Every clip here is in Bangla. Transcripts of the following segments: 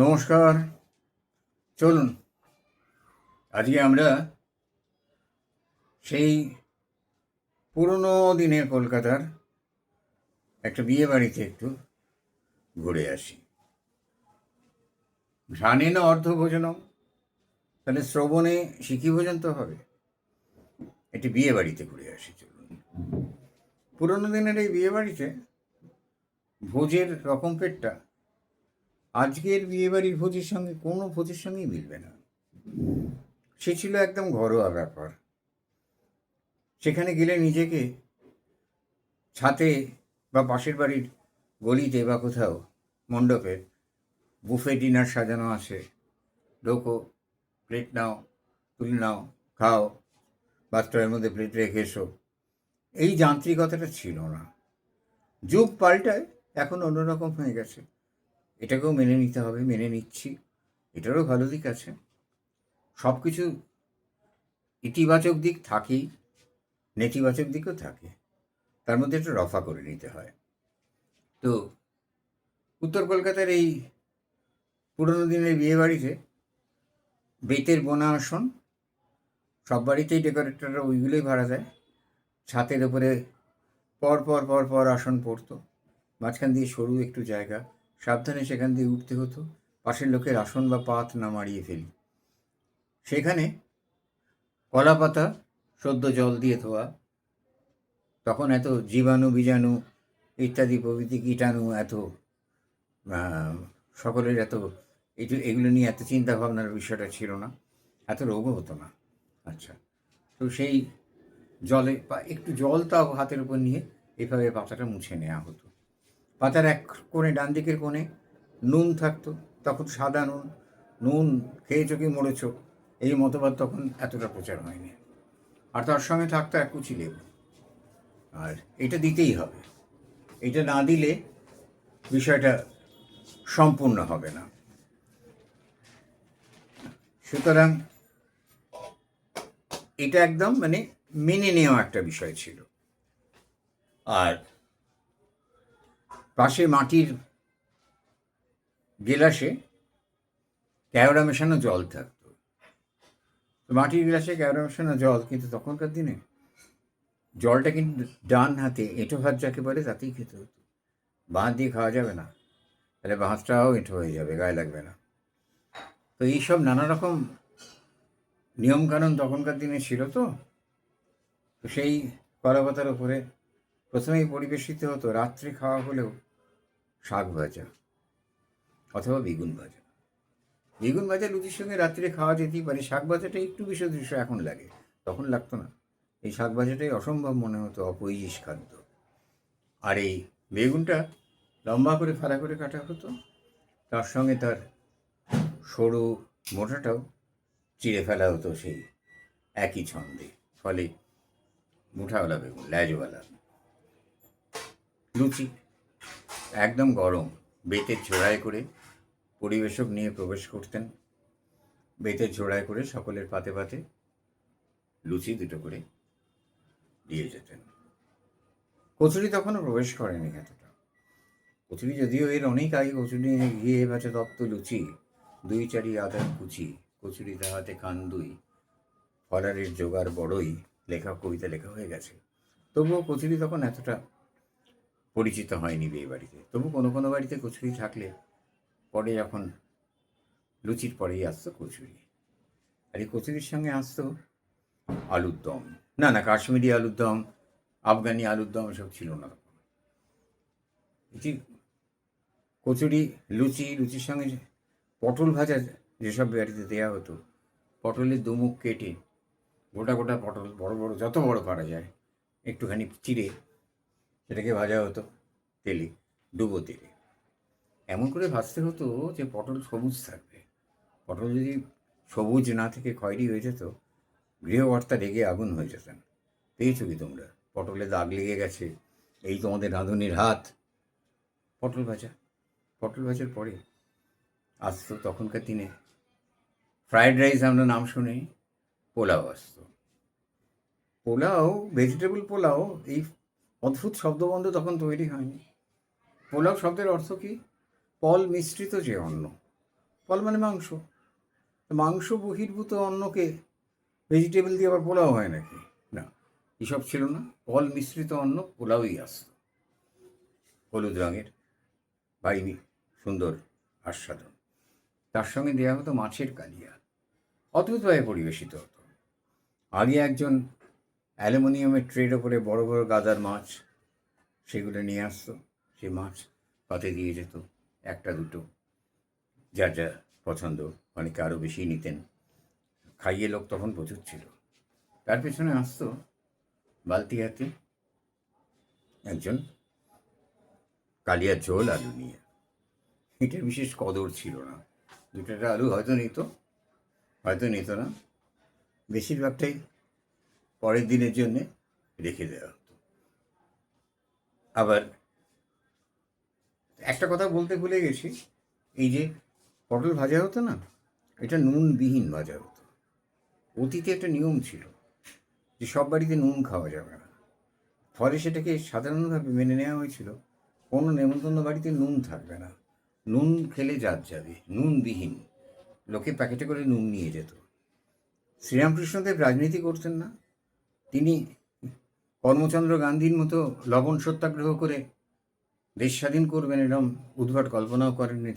নমস্কার। চলুন আজকে আমরা সেই পুরনো দিনের কলকাতার একটা বিয়ে বাড়িতে একটু ঘুরে আসি। ঘ্রাণে না অর্ধভোজনম, তাহলে শ্রবণে শিখি ভোজন তো হবে। একটি বিয়ে বাড়িতে ঘুরে আসি চলুন। পুরনো দিনের এই বিয়ে বাড়িতে ভোজের রকম পেটটা আজকের বিয়ে বাড়ির ভোজের সঙ্গে কোনো ভোজের সঙ্গেই মিলবে না। সে ছিল একদম ঘরোয়া ব্যাপার। সেখানে গেলে নিজেকে ছাতে বা পাশের বাড়ির গলিতে বা কোথাও মণ্ডপে বুফে ডিনার সাজানো আছে, ঢোকো, প্লেট নাও, তুলে নাও, খাও, বাথটবের মধ্যে প্লেট রেখে এসো, এই যান্ত্রিকতাটা ছিল না। যুগ পাল্টায়, এখন অন্যরকম হয়ে গেছে। এটাকেও মেনে নিতে হবে, মেনে নিচ্ছি। এটারও ভালো দিক আছে, সব কিছু ইতিবাচক দিক থাকেই, নেতিবাচক দিকও থাকে, তার মধ্যে একটু রফা করে নিতে হয়। তো উত্তর কলকাতার এই পুরনো দিনের বিয়ে বাড়িতে বেতের বোনা আসন, সব বাড়িতেই ডেকোরেটররা ওইগুলোই ভাড়া দেয়। ছাতের ওপরে পর পর পর পর আসন পড়তো, মাঝখান দিয়ে সরু একটু জায়গা, সাবধানে সেখান দিয়ে উঠতে হতো, পাশের লোকের আসন বা পাত না মারিয়ে ফেলি। সেখানে কলা পাতা সদ্য জল দিয়ে ধোয়া, তখন এত জীবাণু বীজাণু ইত্যাদি প্রভৃতি কীটাণু এত সকলের এত এগুলো নিয়ে এত চিন্তা ভাবনার বিষয়টা ছিল না, এত রোগও হতো না। আচ্ছা, তো সেই জলে বা একটু জল তাও হাতের উপর নিয়ে এভাবে পাতাটা মুছে নেওয়া হতো। পাতার এক কোণে, ডান দিকের কোণে নুন থাকতো, তখন সাদা নুন। নুন খেয়েছো কি মরেছ, এই মতবাদ তখন এতটা প্রচার হয়নি। আর তার সঙ্গে থাকতো এক কুচি লেবু। আর এটা দিতেই হবে, এটা না দিলে বিষয়টা সম্পূর্ণ হবে না। সুতরাং এটা একদম মেনে নেওয়া একটা বিষয় ছিল। আর পাশে মাটির গেলাসে কেওড়া মেশানো জল থাকতো। মাটির গ্লাসে কেওড়া মেশানো জল, কিন্তু তখনকার দিনে জলটা কিন্তু ডান হাতে এঁটো ভাত যাকে বলে তাতেই খেতে হতো। বাঁ দিয়ে খাওয়া যাবে না, তাহলে ভাতটাও এঁটো হয়ে যাবে, গায়ে লাগবে না। তো এইসব নানা রকম নিয়মকানুন তখনকার দিনে ছিল। তো সেই কলাপাতার ওপরে প্রথমেই পরিবেশিত হতো, রাত্রে খাওয়া হলেও, শাক ভাজা অথবা বেগুন ভাজা। বেগুন ভাজা লুচির সঙ্গে রাত্রে খাওয়া যেতেই পারে, শাক ভাজাটা একটু বিশেষ বিষয় এখন লাগে, তখন লাগতো না। এই শাক ভাজাটাই অসম্ভব মনে হতো, অপরিজিস খাদ্য। আর এই বেগুনটা লম্বা করে ফাড়া করে কাটা হতো, তার সঙ্গে তার সরু মোটাটাও চিড়ে ফেলা হতো সেই একই ছন্দে। ফলে মুঠাওয়ালা বেগুন, ল্যাজওয়ালা। লুচি একদম গরম, বেতের ঝোড়ায় করে পরিবেশক নিয়ে প্রবেশ করতেন। বেতের ঝোড়ায় করে সকলের পাতে পাতে লুচি দুটো করে দিয়ে যেতেন। কচুরি তখনও প্রবেশ করেনি এতটা। কচুরি যদিও এর অনেক আগে, কচুরি ঘিয়ে ভাজা তপ্ত লুচি, 2-4 আদার কুচি, কচুরি তাহাতে কান্দুই, ফলারের জোগাড় বড়ই, লেখা কবিতা লেখা হয়ে গেছে। তবুও কচুরি তখন এতটা পরিচিত হয়নি বিয়ে বাড়িতে। তবু কোনো কোনো বাড়িতে কচুরি থাকলে পরে যখন লুচির পরেই আসতো কচুরি। আর এই কচুরির সঙ্গে আসতো আলুর দম। না, কাশ্মীরি আলুর দম, আফগানি আলুর দম এসব ছিল না তখন। এটি কচুরি, লুচির সঙ্গে পটল ভাজা যেসব বাড়িতে দেওয়া হতো, পটলের দুমুখ কেটে গোটা গোটা পটল, বড় বড়, যত বড় পারা যায়, একটুখানি চিড়ে সেটাকে ভাজা হতো তেলে, ডুবো তেলে। এমন করে ভাজতে হতো যে পটল সবুজ থাকবে। পটল যদি সবুজ না থেকে খয়েরি হয়ে যেত, গৃহকর্তা রেগে আগুন হয়ে যেতেন। পেয়েছো কি তোমরা, পটলে দাগ লেগে গেছে, এই তোমাদের রাঁধুনির হাত। পটল ভাজার পরে আসতো তখনকার দিনে ফ্রায়েড রাইস, আমরা নাম শুনি, পোলাও আসতো। পোলাও, ভেজিটেবল পোলাও, এই অদ্ভুত শব্দবন্ধ তখন তৈরি হয়নি। পোলাও শব্দের অর্থ কি? পল মিশ্রিত যে অন্ন, ফল মানে মাংস। মাংস বহির্ভূত অন্নকে ভেজিটেবল দিয়ে আবার পোলাও হয় নাকি? না, এসব ছিল না। ফল মিশ্রিত অন্ন পোলাওই আসত, হলুদ রঙের, ভারী সুন্দর আস্বাদন। তার সঙ্গে দেওয়া হতো মাছের কালিয়া, অদ্ভুতভাবে পরিবেশিত হতো। আগে একজন অ্যালুমিনিয়ামের ট্রের ওপরে বড় বড় গাদার মাছ সেগুলো নিয়ে আসতো, সে মাছ পাতে দিয়ে যেত, একটা দুটো, যার যা পছন্দ, অনেকে আরও বেশি নিতেন। খাইয়ে লোক তখন প্রচুর ছিল। তার পেছনে আসতো বালতি হাতে একজন কালিয়ার ঝোল আলু নিয়ে। এটার বিশেষ কদর ছিল না, দুটো আলু হয়তো নিত, হয়তো নিত না, বেশিরভাগটাই পরের দিনের জন্যে রেখে দেওয়া হতো। আবার একটা কথা বলতে ভুলে গেছি, এই যে পটল ভাজা হতো না, এটা নুনবিহীন ভাজা হতো। অতীতে একটা নিয়ম ছিল যে সব বাড়িতে নুন খাওয়া যাবে না, ফলে সেটাকে সাধারণভাবে মেনে নেওয়া হয়েছিল, কোনো নেমন্তন্ন বাড়িতে নুন থাকবে না, নুন খেলে জাত যাবে, নুনবিহীন। লোকে প্যাকেটে করে নুন নিয়ে যেত। শ্রীরামকৃষ্ণদেব রাজনীতি করতেন না, তিনি কর্মচন্দ্র গান্ধীর মতো লবণ সত্যাগ্রহ করে দেশ স্বাধীন করবেন এরম উদ্ভট কল্পনাও করেননি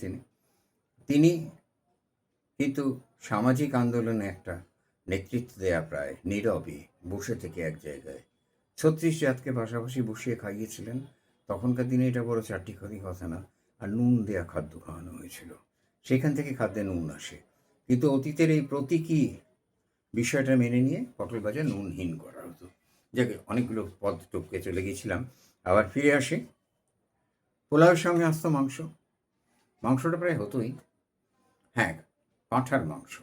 তিনি কিন্তু সামাজিক আন্দোলনে একটা নেতৃত্ব দেয়া, প্রায় নীরবে বসে থেকে এক জায়গায় ৩৬ জাতকে পাশাপাশি বসিয়ে খাইয়েছিলেন। তখনকার দিনে এটা বড় চারটিখানি কথা না, আর নুন দেয়া খাদ্য খাওয়ানো হয়েছিল, সেখান থেকে খাদ্যে নুন আসে। কিন্তু অতীতের এই প্রতীকী বিষয়টা মেনে নিয়ে পটল ভাজা নুনহীন করা হতো। যাকে অনেকগুলো পদ টপকে চলে গিয়েছিলাম, আবার ফিরে আসে। পোলাওয়ের সঙ্গে আসতো মাংস, মাংসটা প্রায় হতোই, হ্যাঁ, পাঁঠার মাংস,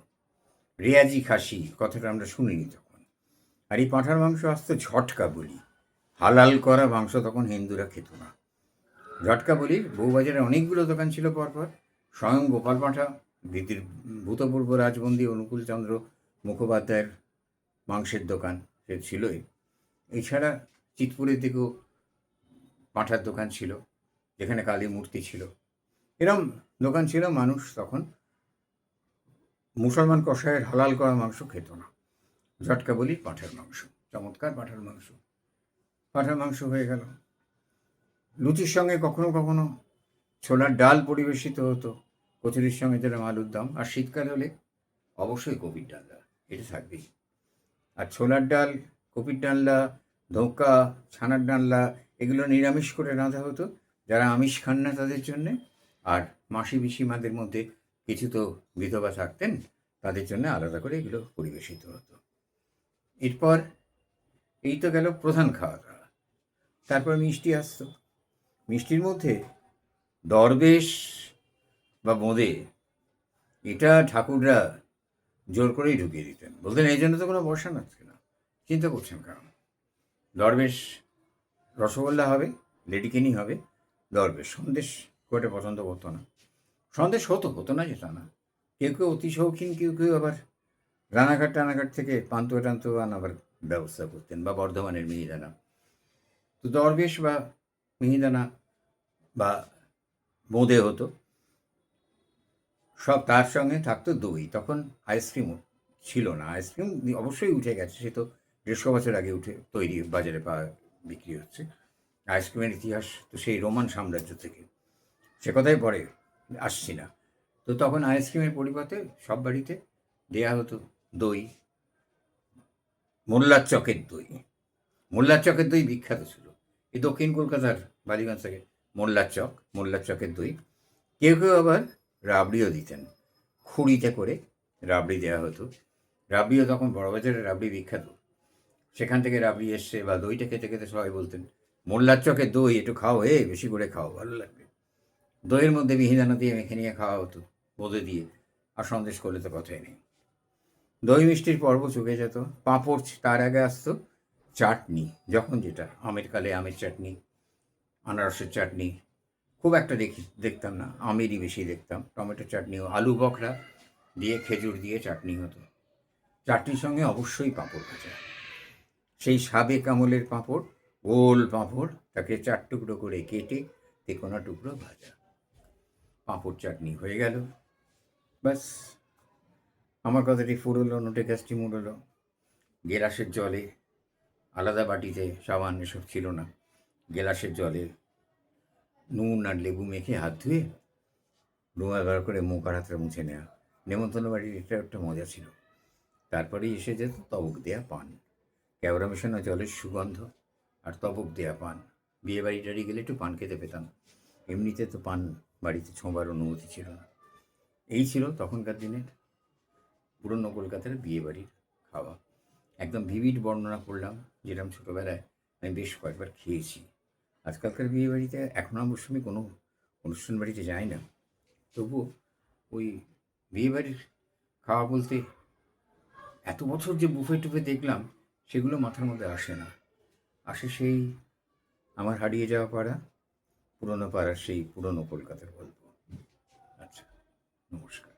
রেয়াজি খাসি কথাটা আমরা শুনিনি তখন। আর এই পাঁঠার মাংস আসতো ঝটকা বলি, হালাল করা মাংস তখন হিন্দুরা খেত না। ঝটকা বলির বউবাজারে অনেকগুলো দোকান ছিল পরপর। স্বয়ং গোপাল পাঁঠা, ভূতপূর্ব রাজবন্দী অনুকূলচন্দ্র মুখোপাধ্যায়ের মাংসের দোকান সে ছিলই। এছাড়া চিতপুরের দিকেও পাঁঠার দোকান ছিল, যেখানে কালী মূর্তি ছিল। এরম দোকান ছিল। মানুষ তখন মুসলমান কষায়ের হালাল করা মাংস খেত না। ঝটকা বলি পাঁঠার মাংস, চমৎকার পাঁঠার মাংস, পাঁঠার মাংস হয়ে গেল। লুচির সঙ্গে কখনো কখনো ছোলার ডাল পরিবেশিত হতো, কচুরির সঙ্গে যেরকম আলুর দম, আর শীতকাল হলে অবশ্যই কপির ডালনা, এটা থাকবেই। আর ছোলার ডাল, কপির ডালনা, ধোঁকা, ছানার ডালনা, এগুলো নিরামিষ করে রাঁধা হতো যারা আমিষ খান না তাদের জন্যে। আর মাসি পিসিমাদের মধ্যে কিছু তো বিধবা থাকতেন, তাদের জন্য আলাদা করে এগুলো পরিবেশিত হতো। এরপর এই তো গেল প্রধান খাওয়া দাওয়া। তারপর মিষ্টি আসতো। মিষ্টির মধ্যে দরবেশ বা বোঁদে, এটা ঠাকুররা জোর করেই ঢুকিয়ে দিতেন, বলতেন এই জন্য তো কোনো বর্ষা নাচছে না, চিন্তা করছেন কারণ দরবেশ রসগোল্লা হবে, লেডিকেনি হবে, দরবেশ সন্দেশ করে পছন্দ করতো না। সন্দেশ হতো না যেটা না, কেউ কেউ অতি শৌখিন, কেউ কেউ আবার রানাঘাট থেকে পান্তুয়া টান্তুয়া আনাবার ব্যবস্থা করতেন, বা বর্ধমানের মিহিদানা। তো দরবেশ বা মিহিদানা বা বোঁদে হতো সব। তার সঙ্গে থাকতো দই। তখন আইসক্রিমও ছিল না, আইসক্রিম অবশ্যই উঠে গেছে, সে তো ১৫০ বছর আগে উঠে তৈরি বাজারে পাওয়া বিক্রি হচ্ছে। আইসক্রিমের ইতিহাস তো সেই রোমান সাম্রাজ্য থেকে, সে কথাই পরে আসছি না। তো তখন আইসক্রিমের পরিবর্তে সব বাড়িতে দেয়া হতো দই, মোল্লার চকের দই। মোল্লার চকের দই বিখ্যাত ছিল, এই দক্ষিণ কলকাতার বালিগঞ্জ থেকে মোল্লার চকের দই। কেউ কেউ আবার রাবড়িও দিতেন, খুঁড়িতে করে রাবড়ি দেওয়া হতো। রাবড়িও তখন বড়বাজারের রাবড়ি বিখ্যাত, সেখান থেকে রাবড়ি এসছে। বা দইটা খেতে খেতে সবাই বলতেন মোল্লার চকের দই একটু খাও, বেশি করে খাও, ভালো লাগবে। দইয়ের মধ্যে মিহিদানা দিয়ে মেখে নিয়ে খাওয়া হতো, বোঁদে দিয়ে। আর সন্দেশ করলে তো কথাই নেই। দই মিষ্টির পর্ব চুকে যেত। পাঁপড় তার আগে আসতো চাটনি, যখন যেটা, আমের কালে আমের চাটনি, আনারসের চাটনি খুব একটা দেখতাম না, আমেরই বেশি দেখতাম। টমেটো চাটনিও, আলু বখরা দিয়ে খেজুর দিয়ে চাটনি হতো। চাটনির সঙ্গে অবশ্যই পাঁপড় ভাজা, সেই সাবেক আমলের পাঁপড়, গোল পাঁপড়, তাকে 4 টুকরো করে কেটে তেকোনা টুকরো ভাজা, পাঁপড় চাটনি হয়ে গেল। ব্যাস আমার কথাটি ফুরলো, নোটে গাছটি মুড়লো। গেলাসের জলে, আলাদা বাটিতে সাবান এসব ছিল না, গেলাসের জলে নুন আর লেবু মেখে হাত ধুয়ে রুমাল করে মুখ আর হাতটা মুছে নেওয়া। নেমন্তন্ন বাড়ির এটা একটা মজা ছিল। তারপরেই এসে যেত তবক দেয়া পান, কেওড়া মেশানো জলের সুগন্ধ আর তবক দেয়া পান। বিয়ে বাড়ি টাড়ি গেলে একটু পান খেতে পেতাম, এমনিতে তো পান বাড়িতে ছোঁবার অনুমতি ছিল না। এই ছিল তখনকার দিনের পুরনো কলকাতার বিয়ে বাড়ির খাওয়া। একদম ভিভিড বর্ণনা করলাম, যেরকম ছোটোবেলায় আমি বেশ কয়েকবার খেয়েছি। আজকালকার বিয়ে বাড়িতে এখনও অবশ্য আমি কোনো অনুষ্ঠান বাড়িতে যাই না, তবুও ওই বিয়ে বাড়ির খাওয়া বলতে এত বছর যে বুফে টুফে দেখলাম, সেগুলো মাথার মধ্যে আসে না। আসে সেই আমার হারিয়ে যাওয়া পাড়া, পুরনো পাড়ার সেই পুরনো কলকাতার গল্প। আচ্ছা, নমস্কার।